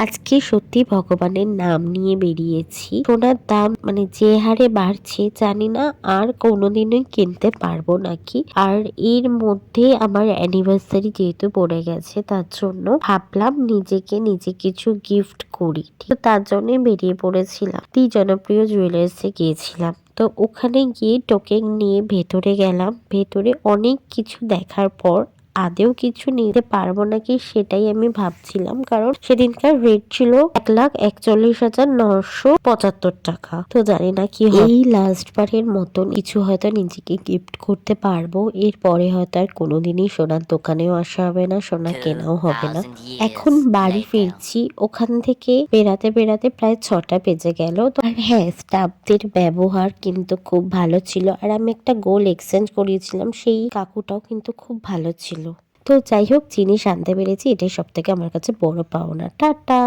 আজকে সত্যি ভগবানের নাম নিয়ে বেরিয়েছি। সোনার দাম যে হারে বাড়ছে জানি না আর কোনোদিনই কিনতে পারবো নাকি। আর এর মধ্যে আমার অ্যানিভার্সারি যেহেতু পড়ে গেছে, তার জন্য ভাবলাম নিজে কিছু গিফট করি। ঠিক তার জন্যই বেরিয়ে পড়েছিলাম। জনপ্রিয় জুয়েলার্সে গিয়েছিলাম। তো ওখানে গিয়ে টোকেন নিয়ে ভেতরে গেলাম। ভেতরে অনেক কিছু দেখার পর আদেও কিছু নিতে পারবো নাকি সেটাই আমি ভাবছিলাম, কারণ সেদিনকার রেট ছিল 1,41,975 টাকা। তো জানি না কি হয়। এই লাস্ট বারের মতন কিছু হয়তো নিজেকে গিফট করতে পারবো। এরপরে হয়তো আর কোনোদিনই সোনার দোকানেও আসা হবে না, সোনা কেনাও হবে না। 2,000 years এখন বাড়ি later. ফিরছি। ওখান থেকে বেরাতে বেরাতে প্রায় 6টা বেজে গেল। আর হ্যাঁ, স্টাফদের ব্যবহার কিন্তু খুব ভালো ছিল। আর আমি একটা গোল্ড এক্সচেঞ্জ করিয়েছিলাম, সেই কাকুটাও কিন্তু খুব ভালো ছিল। তো যাই হোক, জিনিস আনতে পেরেছি, এটাই সব থেকে আমার কাছে বড় পাওনা। টাটা।